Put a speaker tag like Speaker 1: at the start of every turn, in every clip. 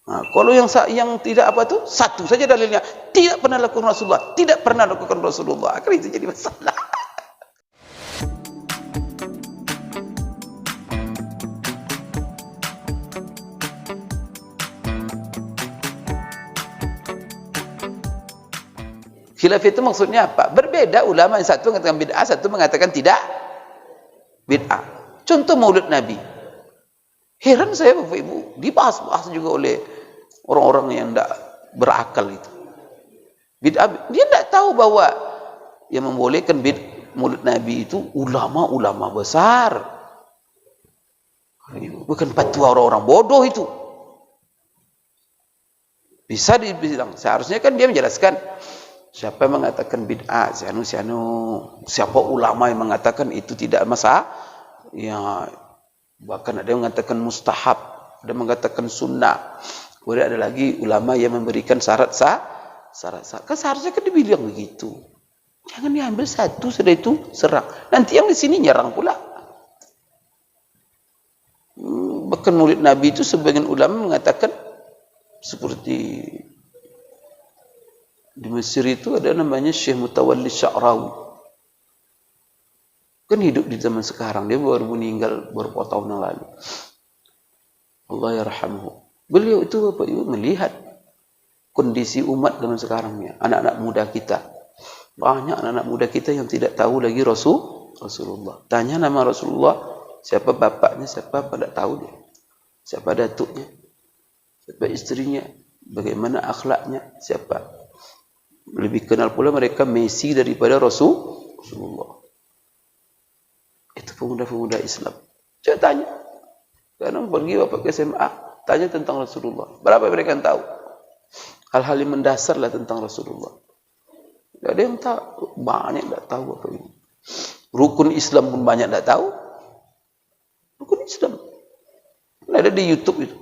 Speaker 1: Nah, kalau yang tidak apa tuh, satu saja dalilnya, tidak pernah lakukan Rasulullah, tidak pernah lakukan Rasulullah. Akhirnya itu jadi masalah. Khilaf itu maksudnya apa? Berbeda ulama, yang satu mengatakan bid'ah, satu mengatakan tidak bid'ah. Contoh Maulid Nabi. Heran saya Bapak Ibu, dibahas-bahas juga oleh orang-orang yang tidak berakal itu. Bid'ah, dia tidak tahu bahwa yang membolehkan Maulid Nabi itu ulama-ulama besar. Bukan fatwa orang-orang bodoh itu. Bisa dibilang, seharusnya kan dia menjelaskan siapa yang mengatakan bid'ah, siapa ulama yang mengatakan itu tidak masalah, ya bahkan ada yang mengatakan mustahab, ada yang mengatakan sunnah, kemudian ada lagi ulama yang memberikan syarat kan seharusnya kan dibilang begitu. Jangan diambil satu sudah itu serang, nanti yang di sini nyerang pula. Bahkan Maulid Nabi itu sebagian ulama mengatakan seperti di Mesir itu ada namanya Syekh Mutawalli Sya'rawi. Kan hidup di zaman sekarang, dia baru meninggal beberapa tahun yang lalu. Allah yarhamhu. Beliau itu Bapak Ibu melihat kondisi umat zaman sekarang ya, anak-anak muda kita. Banyak anak-anak muda kita yang tidak tahu lagi Rasulullah. Tanya nama Rasulullah, siapa bapaknya, siapa pada tahu dia. Siapa datuknya, siapa istrinya, bagaimana akhlaknya, siapa. Lebih kenal pula mereka Messi daripada Rasulullah. Itu pemuda-pemuda Islam. Coba tanya. Sekarang pergi bapak ke SMA, tanya tentang Rasulullah. Berapa mereka yang tahu? Hal-hal yang mendasar lah tentang Rasulullah. Tidak ada yang tahu. Banyak tidak tahu apa ini. Rukun Islam pun banyak tidak tahu. Rukun Islam. Ada di YouTube itu.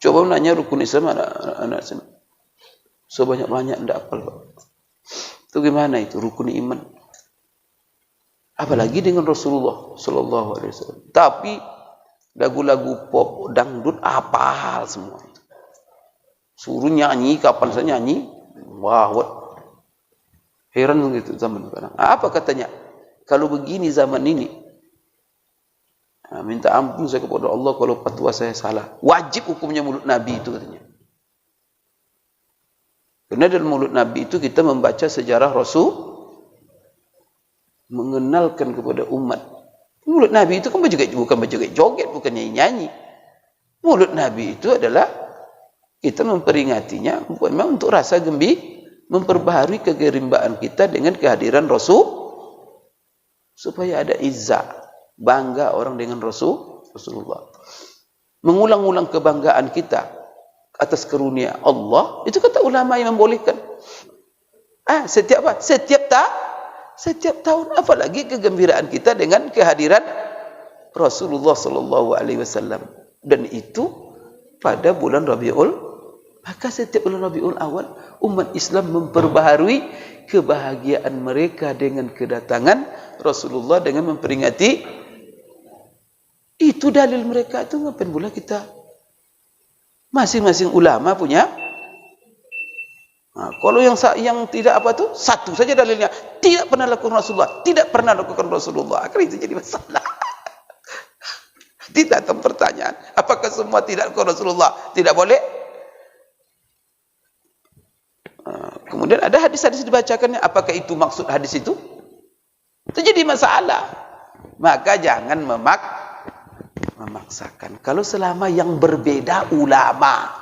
Speaker 1: Coba nanya rukun Islam anak-anak SMA. So banyak-banyak tidak apal Pak. Itu gimana itu rukun iman? Apalagi dengan Rasulullah Sallallahu Alaihi Wasallam. Tapi lagu-lagu pop, dangdut apal semua itu. Suruh nyanyi kapan saya nyanyi, wah, heran gitu zaman sekarang. Apa katanya? Kalau begini zaman ini, minta ampun saya kepada Allah kalau fatwa saya salah. Wajib hukumnya Maulid Nabi itu katanya. Karena dalam Maulid Nabi itu kita membaca sejarah Rasul, mengenalkan kepada umat. Maulid Nabi itu kan bukan berjoget-joget, bukan nyanyi-nyanyi. Maulid Nabi itu adalah kita memperingatinya memang untuk rasa gembira, memperbaharui kegembiraan kita dengan kehadiran Rasul, supaya ada izzah, bangga orang dengan Rasulullah. Mengulang-ulang kebanggaan kita atas karunia Allah, itu kata ulama yang membolehkan. Setiap tahun, apalagi kegembiraan kita dengan kehadiran Rasulullah Sallallahu Alaihi Wasallam, dan itu pada bulan Rabiul. Maka setiap bulan Rabiul Awal umat Islam memperbaharui kebahagiaan mereka dengan kedatangan Rasulullah, dengan memperingati. Itu dalil mereka itu. Ngapain pula kita? Masing-masing ulama punya. Nah, kalau yang tidak apa tuh, satu saja dalilnya, tidak pernah lakukan Rasulullah, tidak pernah lakukan Rasulullah. Akhirnya itu jadi masalah. Tidak akan pertanyaan, apakah semua tidak lakukan Rasulullah? Tidak boleh. Kemudian ada hadis-hadis dibacakannya, apakah itu maksud hadis itu? Itu jadi masalah. Maka jangan memaksakan. Kalau selama yang berbeda ulama,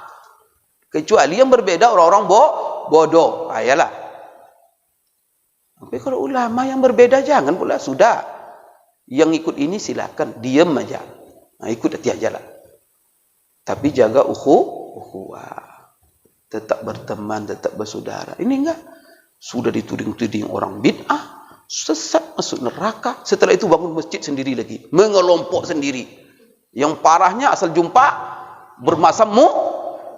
Speaker 1: kecuali yang berbeda orang-orang bodoh, ayalah. Tapi kalau ulama yang berbeda jangan pula, sudah. Yang ikut ini silakan, diam aja. Nah, ikut hati aja lah. Tapi jaga ukhuwah. Tetap berteman, tetap bersaudara. Ini enggak. Sudah dituding-tuding orang bid'ah, sesat, masuk neraka. Setelah itu bangun masjid sendiri lagi, mengelompok sendiri. Yang parahnya asal jumpa bermasamu,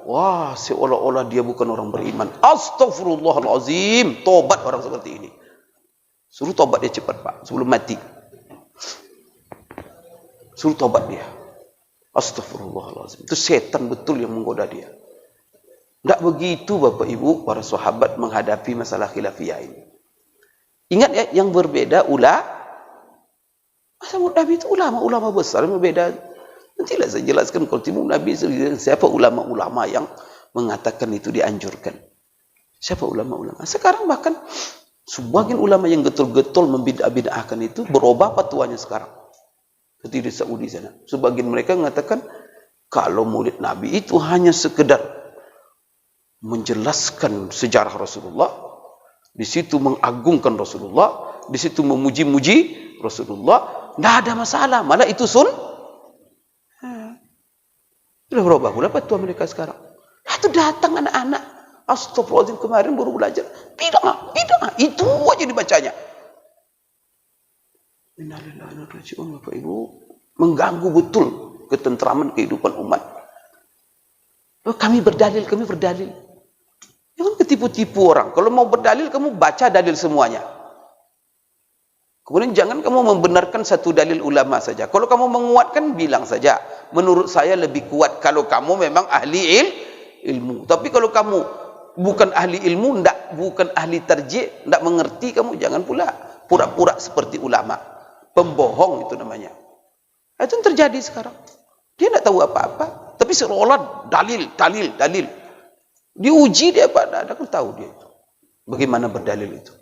Speaker 1: wah, seolah-olah dia bukan orang beriman. Astaghfirullahalazim. Tobat orang seperti ini. Suruh tobat dia cepat Pak, sebelum mati. Suruh tobat dia. Astagfirullahaladzim. Itu setan betul yang menggoda dia. Tidak begitu Bapak Ibu para sahabat menghadapi masalah khilafiyah ini. Ingat ya, yang berbeda masa Nabi itu ulama besar yang berbeda. Nantilah saya jelaskan kalau timur Nabi siapa ulama-ulama yang mengatakan itu dianjurkan. Siapa ulama-ulama? Sekarang bahkan sebagian ulama yang betul-betul membid'ah-bid'ahkan itu berubah fatwanya sekarang. Seperti di Saudi sana. Sebagian mereka mengatakan kalau maulid Nabi itu hanya sekedar menjelaskan sejarah Rasulullah, di situ mengagungkan Rasulullah, di situ memuji-muji Rasulullah, tidak ada masalah. Malah itu sudah berubah pula fatwa mereka sekarang. Itu datang anak-anak, astagfirullahaladzim kemarin baru belajar, bid'ah, itu aja dibacanya. Innalillahi wa inna ilaihi raji'un. Bapak Ibu, mengganggu betul ketentraman kehidupan umat. Kami berdalil. Jangan ketipu-tipu orang. Kalau mau berdalil, kamu baca dalil semuanya. Kemudian jangan kamu membenarkan satu dalil ulama saja. Kalau kamu menguatkan, bilang saja. Menurut saya lebih kuat kalau kamu memang ahli ilmu. Tapi kalau kamu bukan ahli ilmu, bukan ahli tarjih, tidak mengerti, kamu jangan pula pura-pura seperti ulama. Pembohong itu namanya. Itu yang terjadi sekarang. Dia tidak tahu apa-apa. Tapi seolah dalil. Diuji dia pada ada, aku tahu dia itu. Bagaimana berdalil itu.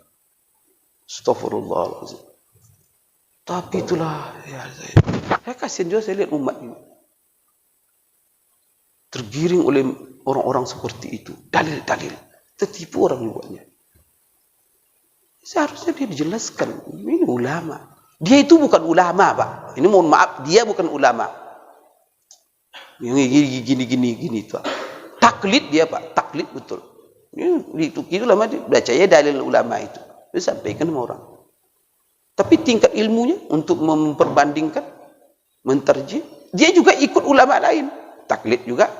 Speaker 1: Astagfirullahaladzim. Tapi itulah, ya saya kasihan juga saya lihat umat ini. Tergiring oleh orang-orang seperti itu. Dalil. Tertipu orang buatnya. Seharusnya dia dijelaskan. Ini ulama. Dia itu bukan ulama, Pak. Ini mohon maaf, dia bukan ulama. Yang gini, Pak. Taklid dia, Pak. Taklid betul. Itu lama dia bacanya dalil ulama itu. Dia sampaikan sama orang. Tapi tingkat ilmunya untuk memperbandingkan, menterjih, dia juga ikut ulama lain. Taklid juga.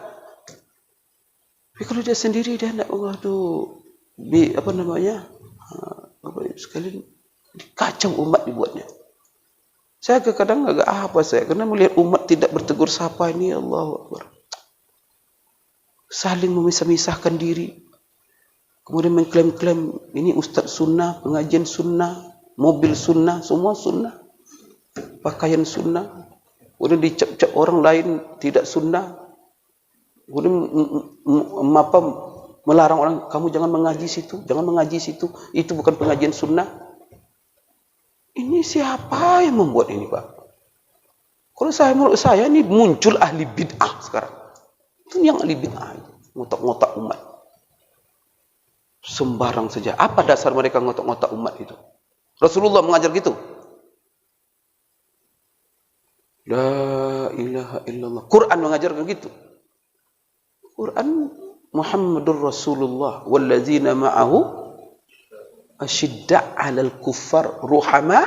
Speaker 1: Tapi kalau dia sendiri, dia tidak, sekali kacau umat dibuatnya. Saya kadang agak karena melihat umat tidak bertegur sapa ini, Allahu Akbar. Saling memisah-misahkan diri. Kemudian mengklaim-klaim ini ustaz sunnah, pengajian sunnah, mobil sunnah, semua sunnah. Pakaian sunnah. Kemudian dicap-cap orang lain tidak sunnah. Kemudian melarang orang, kamu jangan mengaji situ, itu bukan pengajian sunnah. Ini siapa yang membuat ini, Pak? Kalau menurut saya ini muncul ahli bid'ah sekarang. Itu yang ahli bid'ah, ngotak-ngotak umat. Sembarang saja. Apa dasar mereka ngotak-ngotak umat itu? Rasulullah mengajar gitu. La ilaha illallah. Quran mengajarkan gitu. Quran Muhammadur Rasulullah walladzina ma'ahu asyidda' 'alal kuffar ruhama.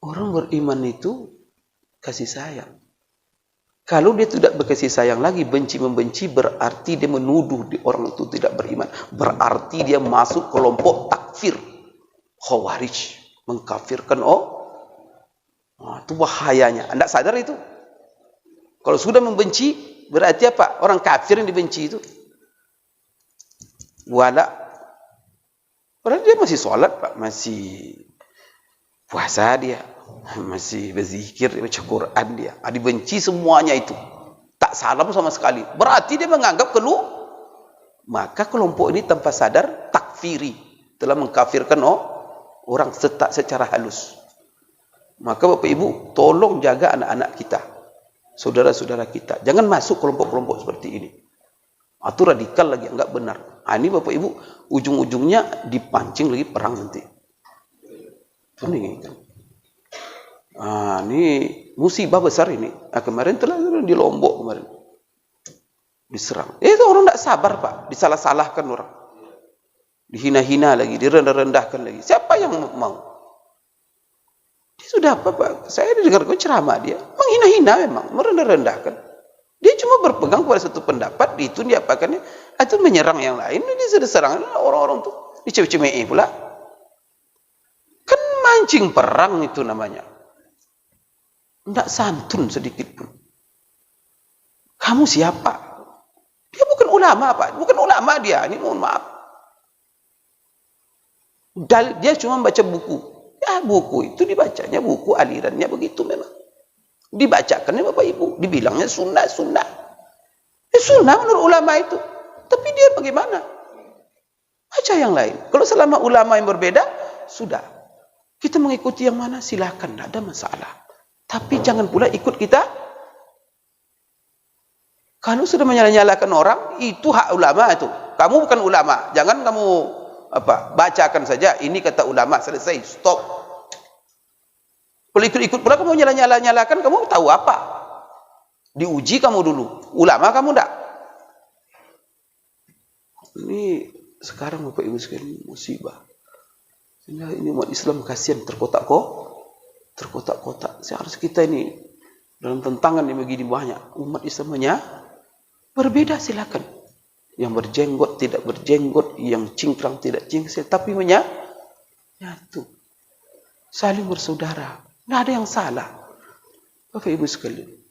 Speaker 1: Orang beriman itu kasih sayang. Kalau dia tidak berkasih sayang lagi, benci-membenci, berarti dia menuduh orang itu tidak beriman. Berarti dia masuk kelompok takfir. Khawarij. Mengkafirkan itu bahayanya. Anda sadar itu? Kalau sudah membenci, berarti apa? Orang kafir yang dibenci itu. Padahal dia masih sholat, Pak. Masih puasa dia. Masih berzikir, baca Quran dia. Dibenci semuanya itu. Tak salam sama sekali. Berarti dia menganggap maka kelompok ini tanpa sadar takfiri. Telah mengkafirkan orang secara halus. Maka Bapak Ibu, tolong jaga anak-anak kita. Saudara-saudara kita. Jangan masuk kelompok-kelompok seperti ini. Itu radikal lagi, enggak benar. Ini Bapak Ibu, ujung-ujungnya dipancing lagi perang nanti. Ini musibah besar ini. Kemarin telah di Lombok kemarin. Diserang. Itu orang tidak sabar, Pak. Disalah-salahkan orang. Dihina-hina lagi, direndah-rendahkan lagi. Siapa yang mau? Dia sudah apa, Pak? Saya dengar ceramah dia. Menghina-hina memang, merendah-rendahkan. Dia cuma berpegang pada satu pendapat, itu dia apakannya. Itu menyerang yang lain, dia sudah serang orang-orang itu. Dicemeh-cemeh pula. Kan mancing perang itu namanya. Tidak santun sedikit pun. Kamu siapa? Dia bukan ulama, Pak. Bukan ulama dia. Ini mohon maaf. Dia cuma baca buku. Ya, buku itu dibacanya, buku alirannya begitu memang. Dibacakannya Bapak Ibu. Dibilangnya sunnah. Sunnah menurut ulama itu. Tapi dia bagaimana? Baca yang lain. Kalau selama ulama yang berbeda, sudah. Kita mengikuti yang mana? Silakan, tidak ada masalah. Tapi jangan pula ikut kita. Kalau sudah menyala-nyalakan orang, itu hak ulama itu. Kamu bukan ulama. Jangan kamu bacakan saja. Ini kata ulama, selesai, stop. Kalau ikut-ikut pula kamu nyala-nyalakan, kamu tahu apa? Diuji kamu dulu. Ulama kamu enggak. Ini sekarang Bapak Ibu sekalian musibah. Sehingga ini umat Islam kasihan terkotak-kotak. Seharusnya kita ini dalam tentangan yang begini banyak. Umat Islamnya berbeda silakan. Yang berjenggot tidak berjenggot, yang cingkrang tidak cingkrang, tapi menyatu. Saling bersaudara. Tidak ada yang salah. Bapak Ibu sekalian.